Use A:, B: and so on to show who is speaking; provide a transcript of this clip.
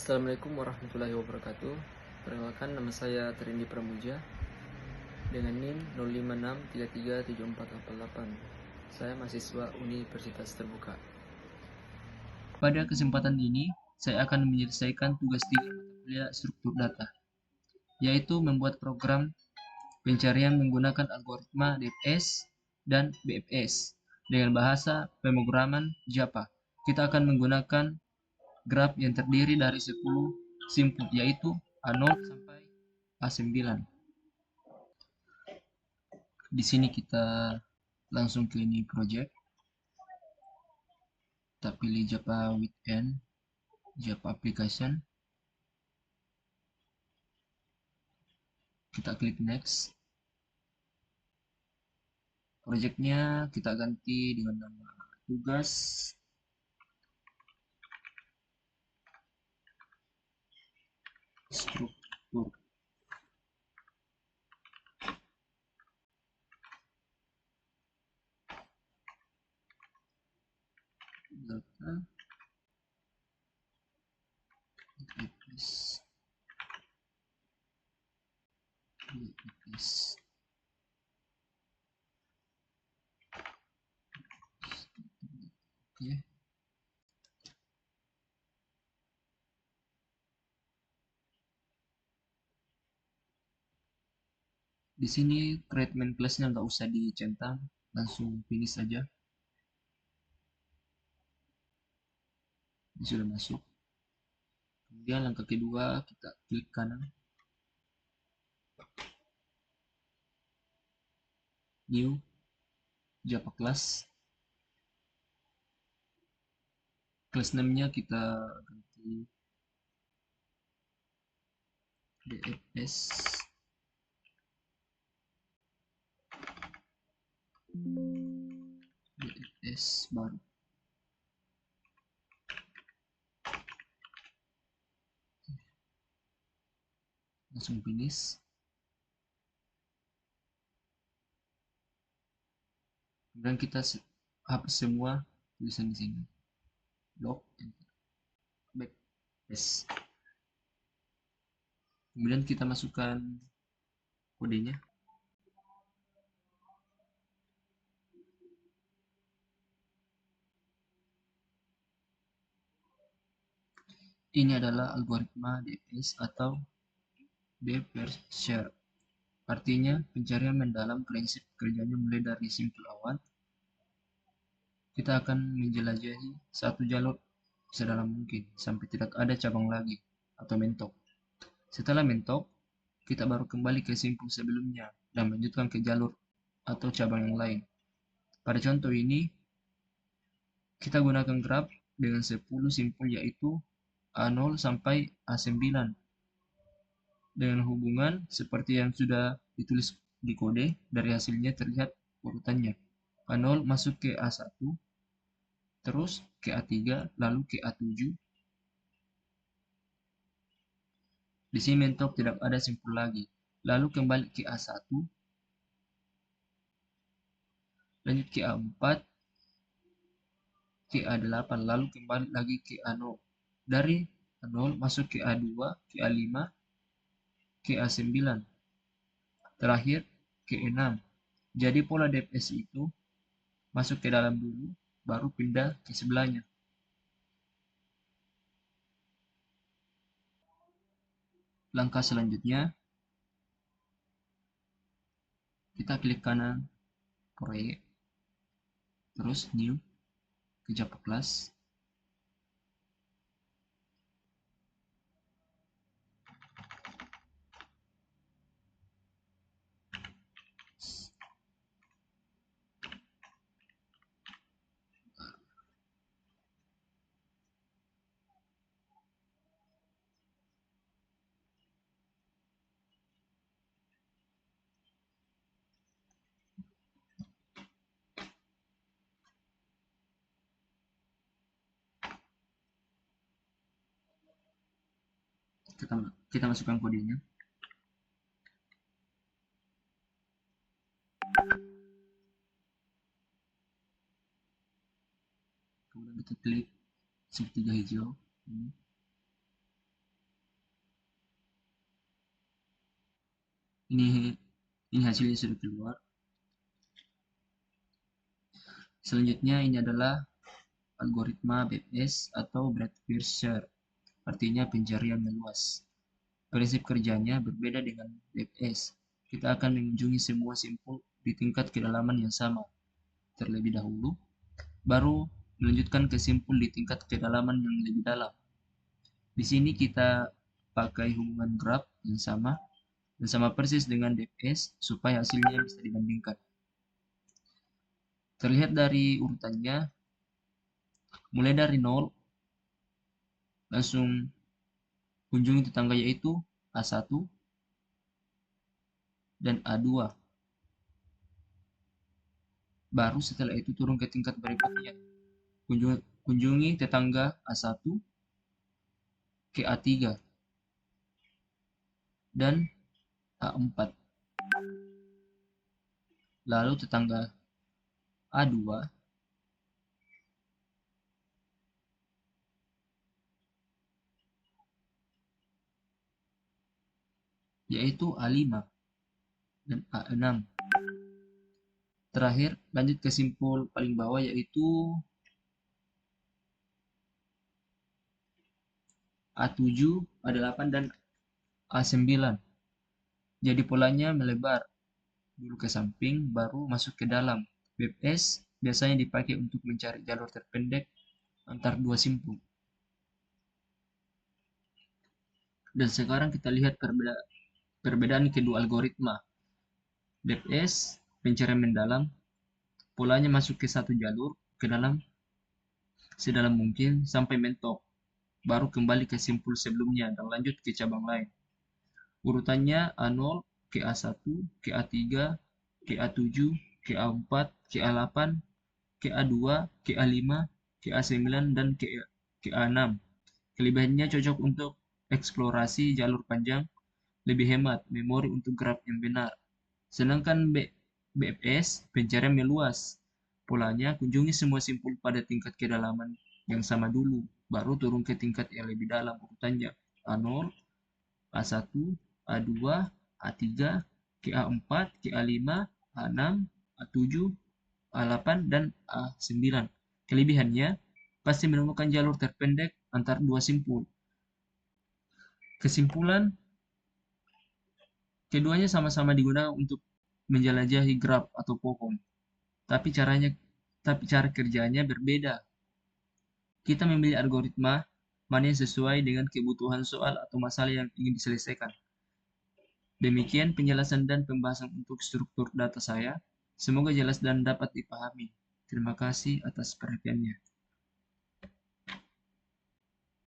A: Assalamualaikum warahmatullahi wabarakatuh. Perkenalkan, nama saya Trindi Pramuja dengan NIM 05633748. Saya mahasiswa Universitas Terbuka. Pada kesempatan ini, saya akan menyelesaikan tugas 3 mata kuliah struktur data, yaitu membuat program pencarian menggunakan algoritma DFS dan BFS dengan bahasa pemrograman Java. Kita akan menggunakan graf yang terdiri dari 10 simpul, yaitu A0 sampai A9. Di sini kita langsung ke ini project. Kita pilih Java Weekend, Java Application. Kita klik next. Projectnya kita ganti dengan nama tugas struktur data DFS. Oke. Di sini create main class-nya nggak usah dicentang, langsung finish saja. Ini sudah masuk. Kemudian langkah kedua, kita klik kanan, new Java class. Class name-nya kita ganti DFS. DFS baru. Langsung finish. Kemudian kita hapus semua tulisan di sini. Log, enter, backspace. Kemudian kita masukkan kodenya. Ini adalah algoritma DFS atau Deep-First-Search. Artinya, pencarian mendalam. Prinsip kerjanya mulai dari simpul awal. Kita akan menjelajahi satu jalur sedalam mungkin sampai tidak ada cabang lagi atau mentok. Setelah mentok, kita baru kembali ke simpul sebelumnya dan melanjutkan ke jalur atau cabang yang lain. Pada contoh ini, kita gunakan graf dengan 10 simpul, yaitu A0 sampai A9 dengan hubungan seperti yang sudah ditulis di kode. Dari hasilnya terlihat urutannya. A0 masuk ke A1, terus ke A3, lalu ke A7. Di sini mentok, tidak ada simpul lagi. Lalu kembali ke A1, lanjut ke A4, ke A8, lalu kembali lagi ke A0. Dari A0 masuk ke A2, ke A5, ke A9, terakhir ke E6. Jadi pola DFS itu masuk ke dalam dulu, baru pindah ke sebelahnya. Langkah selanjutnya, kita klik kanan proyek, terus new ke Java class. Kita masukkan kodenya. Kemudian kita klik segitiga hijau ini. Ini hasilnya sudah keluar. Selanjutnya ini adalah algoritma BFS atau breadth first search, artinya pencarian meluas. Prinsip kerjanya berbeda dengan BFS. Kita akan mengunjungi semua simpul di tingkat kedalaman yang sama terlebih dahulu, baru melanjutkan ke simpul di tingkat kedalaman yang lebih dalam. Di sini kita pakai hubungan graph yang sama dan sama persis dengan DFS supaya hasilnya bisa dibandingkan. Terlihat dari urutannya, mulai dari 0, langsung kunjungi tetangga yaitu A1 dan A2. Baru setelah itu turun ke tingkat berikutnya. Kunjungi tetangga A1 ke A3 dan A4. Lalu tetangga A2 yaitu A5 dan A6. Terakhir, lanjut ke simpul paling bawah yaitu A7, A8, dan A9. Jadi polanya melebar dulu ke samping, baru masuk ke dalam. BFS biasanya dipakai untuk mencari jalur terpendek antar dua simpul. Dan sekarang kita lihat perbedaan kedua algoritma. BFS, pencarian mendalam, polanya masuk ke satu jalur, ke dalam sedalam mungkin sampai mentok. Baru kembali ke simpul sebelumnya dan lanjut ke cabang lain. Urutannya A0 ke A1, ke A3, ke A7, ke A4, ke A8, ke A2, ke A5, ke A9, dan ke A6. Kelebihannya cocok untuk eksplorasi jalur panjang, lebih hemat memori untuk graf yang benar. Sedangkan BFS pencarian meluas. Polanya kunjungi semua simpul pada tingkat kedalaman yang sama dulu, baru turun ke tingkat yang lebih dalam urutannya A0, A1, A2, A3, ke A4, ke A5, A6, A7, A8, dan A9. Kelebihannya, pasti menemukan jalur terpendek antar dua simpul. Kesimpulan, keduanya sama-sama digunakan untuk menjelajahi graf atau pohon, tapi cara kerjanya berbeda. Kita memilih algoritma mana yang sesuai dengan kebutuhan soal atau masalah yang ingin diselesaikan. Demikian penjelasan dan pembahasan untuk struktur data saya. Semoga jelas dan dapat dipahami. Terima kasih atas perhatiannya.